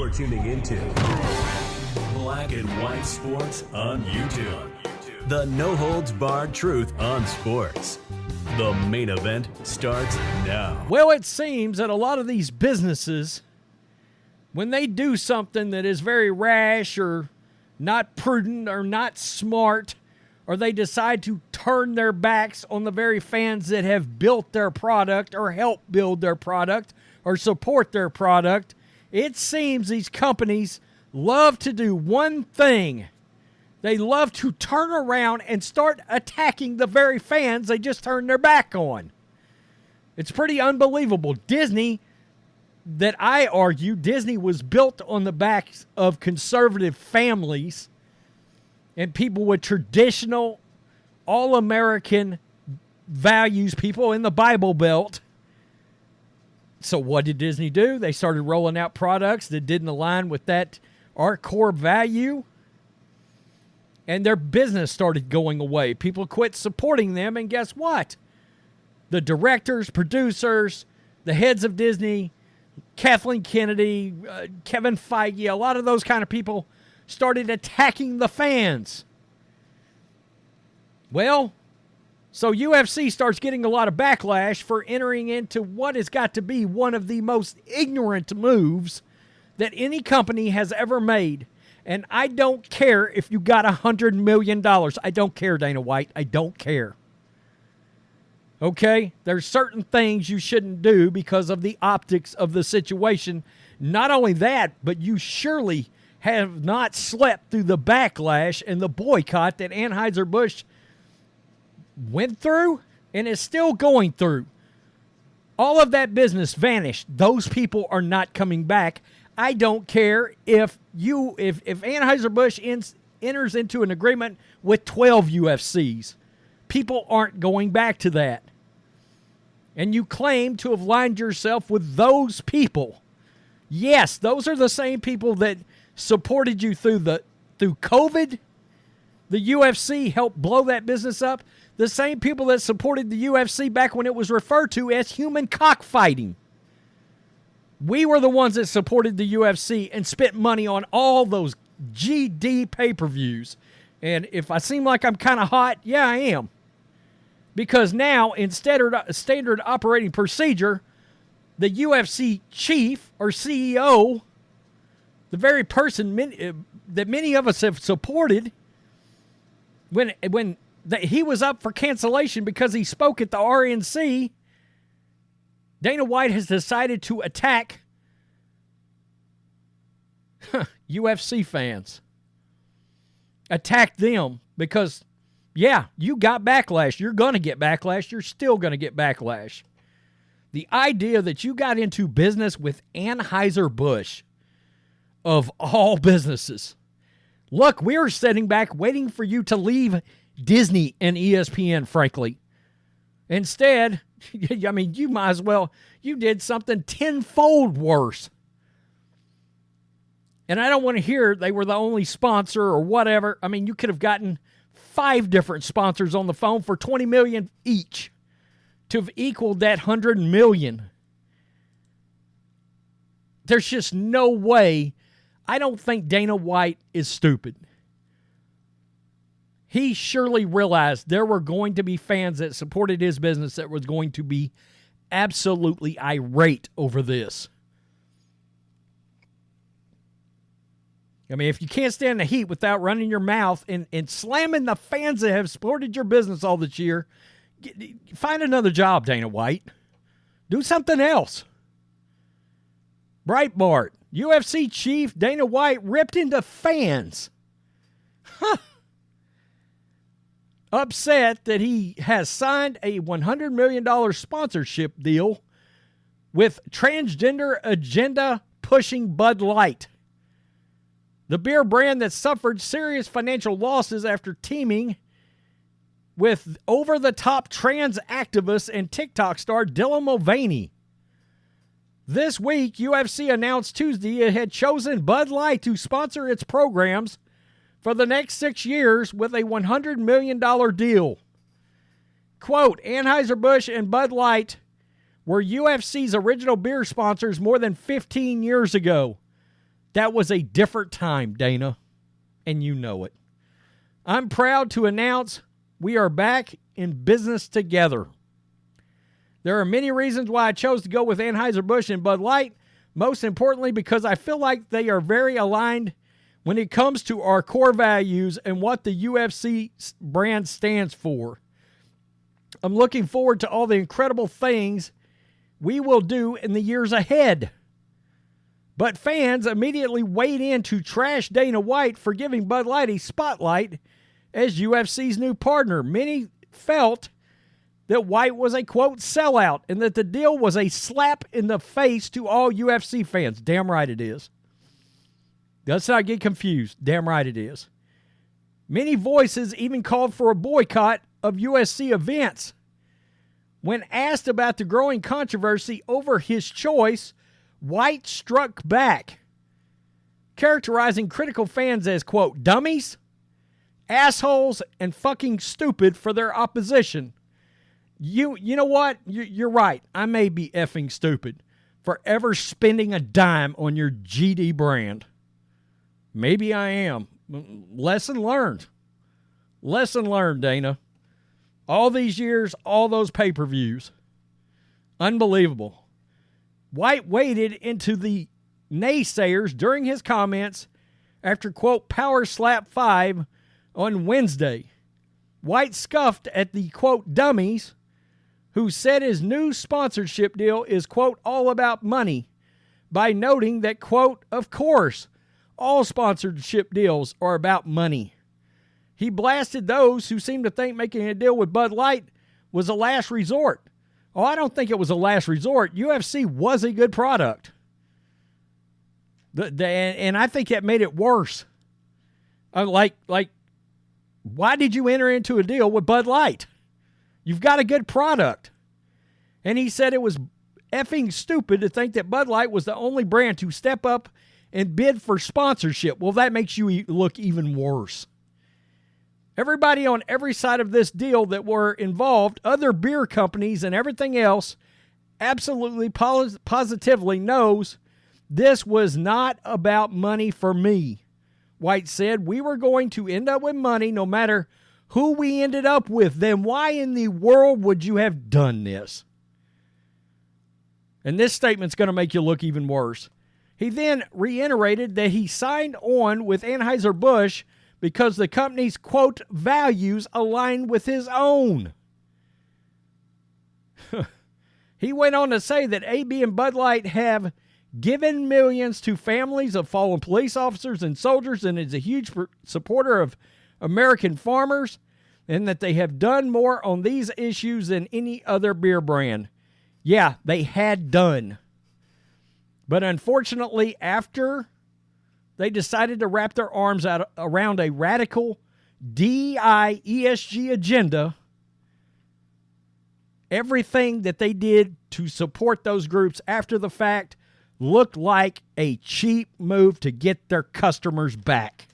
You're tuning into Black and White Sports on YouTube. The no-holds-barred truth on sports. The main event starts now. Well, it seems that a lot of these businesses, when they do something that is very rash or not prudent or not smart, or they decide to turn their backs on the very fans that have built their product or helped build their product or support their product, it seems these companies love to do one thing. They love to turn around and start attacking the very fans they just turned their back on. It's pretty unbelievable. Disney, that I argue, Disney was built on the backs of conservative families and people with traditional, all-American values, people in the Bible Belt. So what did Disney do? They started rolling out products that didn't align with our core value, and their business started going away. People quit supporting them, and guess what? The directors, producers, the heads of Disney, Kathleen Kennedy, Kevin Feige, a lot of those kind of people started attacking the fans. Well, so UFC starts getting a lot of backlash for entering into what has got to be one of the most ignorant moves that any company has ever made. And I don't care if you got $100 million. I don't care, Dana White. I don't care. Okay? There's certain things you shouldn't do because of the optics of the situation. Not only that, but you surely have not slept through the backlash and the boycott that Anheuser-Busch went through and is still going through. All of that business vanished. Those people are not coming back. I don't care if Anheuser-Busch enters into an agreement with 12 UFCs. People aren't going back to that. And you claim to have lined yourself with those people. Yes, those are the same people that supported you through COVID. The UFC helped blow that business up. The same people that supported the UFC back when it was referred to as human cockfighting. We were the ones that supported the UFC and spent money on all those GD pay-per-views. And if I seem like I'm kind of hot, yeah, I am. Because now, in standard operating procedure, the UFC chief or CEO, the very person that many of us have supported, when he was up for cancellation because he spoke at the RNC, Dana White has decided to attack UFC fans. Attack them because, yeah, you got backlash. You're going to get backlash. You're still going to get backlash. The idea that you got into business with Anheuser-Busch, of all businesses. Look, we're sitting back waiting for you to leave Disney and ESPN, frankly. Instead, I mean, you might as well, you did something tenfold worse. And I don't want to hear they were the only sponsor or whatever. I mean, you could have gotten 5 different sponsors on the phone for $20 million each to have equaled that $100 million. There's just no way. I don't think Dana White is stupid. He surely realized there were going to be fans that supported his business that was going to be absolutely irate over this. I mean, if you can't stand the heat without running your mouth and slamming the fans that have supported your business all this year, find another job, Dana White. Do something else. Breitbart, UFC chief Dana White ripped into fans. Huh. Upset that he has signed a $100 million sponsorship deal with transgender agenda pushing Bud Light. The beer brand that suffered serious financial losses after teaming with over-the-top trans activist and TikTok star Dylan Mulvaney. This week, UFC announced Tuesday it had chosen Bud Light to sponsor its programs for the next 6 years with a $100 million deal. Quote, Anheuser-Busch and Bud Light were UFC's original beer sponsors more than 15 years ago. That was a different time, Dana, and you know it. I'm proud to announce we are back in business together. There are many reasons why I chose to go with Anheuser-Busch and Bud Light, most importantly because I feel like they are very aligned when it comes to our core values and what the UFC brand stands for. I'm looking forward to all the incredible things we will do in the years ahead. But fans immediately weighed in to trash Dana White for giving Bud Light a spotlight as UFC's new partner. Many felt that White was a, quote, sellout and that the deal was a slap in the face to all UFC fans. Damn right it is. Let's not get confused. Damn right it is. Many voices even called for a boycott of UFC events. When asked about the growing controversy over his choice, White struck back, characterizing critical fans as, quote, dummies, assholes, and fucking stupid for their opposition. You know what? You're right. I may be effing stupid for ever spending a dime on your GD brand. Maybe I am. Lesson learned. Lesson learned, Dana. All these years, all those pay-per-views. Unbelievable. White waded into the naysayers during his comments after, quote, Power Slap 5 on Wednesday. White scuffed at the, quote, dummies who said his new sponsorship deal is, quote, all about money by noting that, quote, of course, all sponsorship deals are about money. He blasted those who seemed to think making a deal with Bud Light was a last resort. Oh, I don't think it was a last resort. UFC was a good product. And I think that made it worse. Like, why did you enter into a deal with Bud Light? You've got a good product. And he said it was effing stupid to think that Bud Light was the only brand to step up and bid for sponsorship. Well, that makes you look even worse. Everybody on every side of this deal that were involved, other beer companies and everything else, absolutely positively knows this was not about money for me. White said, we were going to end up with money no matter who we ended up with. Then why in the world would you have done this? And this statement's going to make you look even worse. He then reiterated that he signed on with Anheuser-Busch because the company's, quote, values align with his own. He went on to say that AB and Bud Light have given millions to families of fallen police officers and soldiers and is a huge supporter of American farmers, and that they have done more on these issues than any other beer brand. Yeah, they had done. But unfortunately, after they decided to wrap their arms around a radical DEI ESG agenda, everything that they did to support those groups after the fact looked like a cheap move to get their customers back.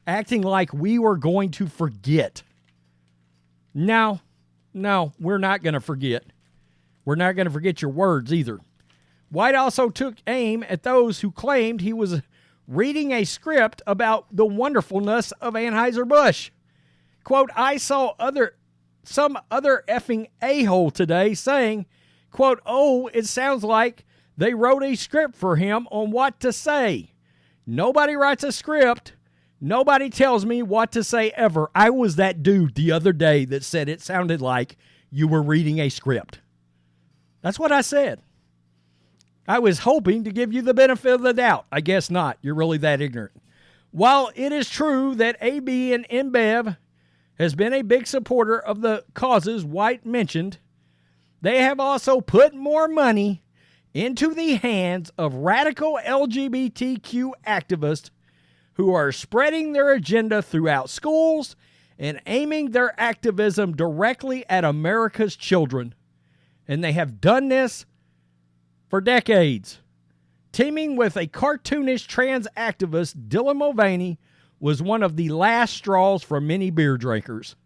Acting like we were going to forget. No, we're not going to forget. We're not going to forget your words either. White also took aim at those who claimed he was reading a script about the wonderfulness of Anheuser-Busch. Quote, I saw some other effing a-hole today saying, quote, oh, it sounds like they wrote a script for him on what to say. Nobody writes a script. Nobody tells me what to say ever. I was that dude the other day that said it sounded like you were reading a script. That's what I said. I was hoping to give you the benefit of the doubt. I guess not. You're really that ignorant. While it is true that AB and InBev has been a big supporter of the causes White mentioned, they have also put more money into the hands of radical LGBTQ activists who are spreading their agenda throughout schools and aiming their activism directly at America's children. And they have done this for decades. Teaming with a cartoonish trans activist, Dylan Mulvaney, was one of the last straws for many beer drinkers.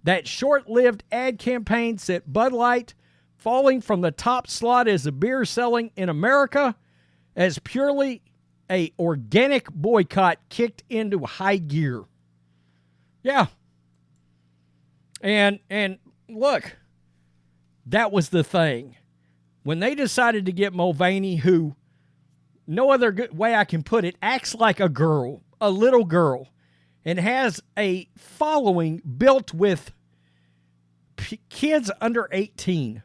That short-lived ad campaign sent Bud Light falling from the top slot as the beer selling in America as purely a organic boycott kicked into high gear. Yeah. And look, that was the thing. When they decided to get Mulvaney, who, no other good way I can put it, acts like a girl, a little girl, and has a following built with kids under 18.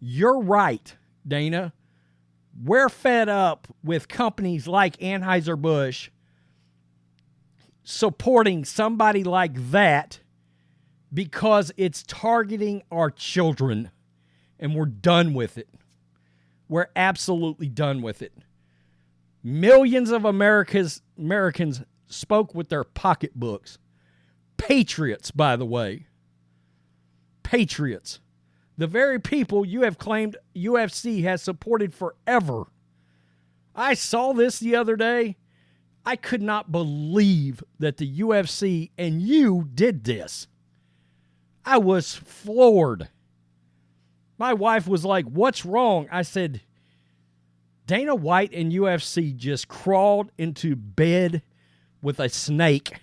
You're right, Dana. We're fed up with companies like Anheuser-Busch supporting somebody like that because it's targeting our children, and we're done with it. We're absolutely done with it. Millions of Americans spoke with their pocketbooks. Patriots, by the way. Patriots. The very people you have claimed UFC has supported forever. I saw this the other day. I could not believe that the UFC and you did this. I was floored. My wife was like, "What's wrong?" I said, Dana White and UFC just crawled into bed with a snake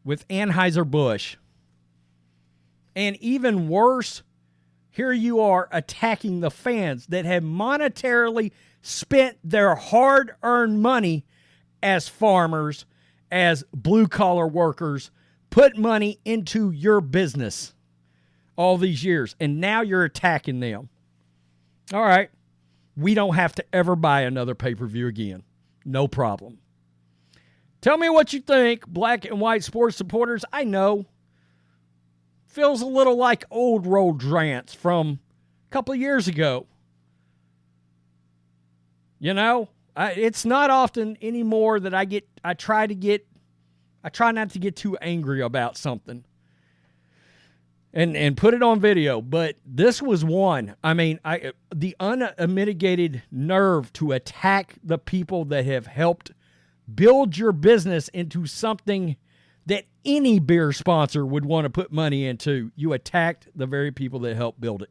with Anheuser-Busch. And even worse, here you are attacking the fans that have monetarily spent their hard-earned money as farmers, as blue-collar workers, put money into your business all these years, and now you're attacking them. All right, we don't have to ever buy another pay-per-view again. No problem. Tell me what you think, black and white sports supporters. I know. Feels a little like old road rants from a couple of years ago. You know, it's not often anymore that I try not to get too angry about something and put it on video, but this was one. I mean, the unmitigated nerve to attack the people that have helped build your business into something that any beer sponsor would want to put money into. You attacked the very people that helped build it.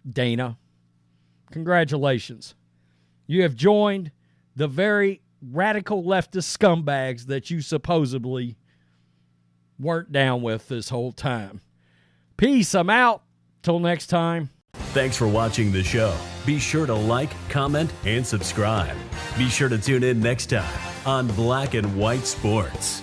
Dana, congratulations. You have joined the very radical leftist scumbags that you supposedly weren't down with this whole time. Peace. I'm out. Till next time. Thanks for watching the show. Be sure to like, comment, and subscribe. Be sure to tune in next time on Black and White Sports.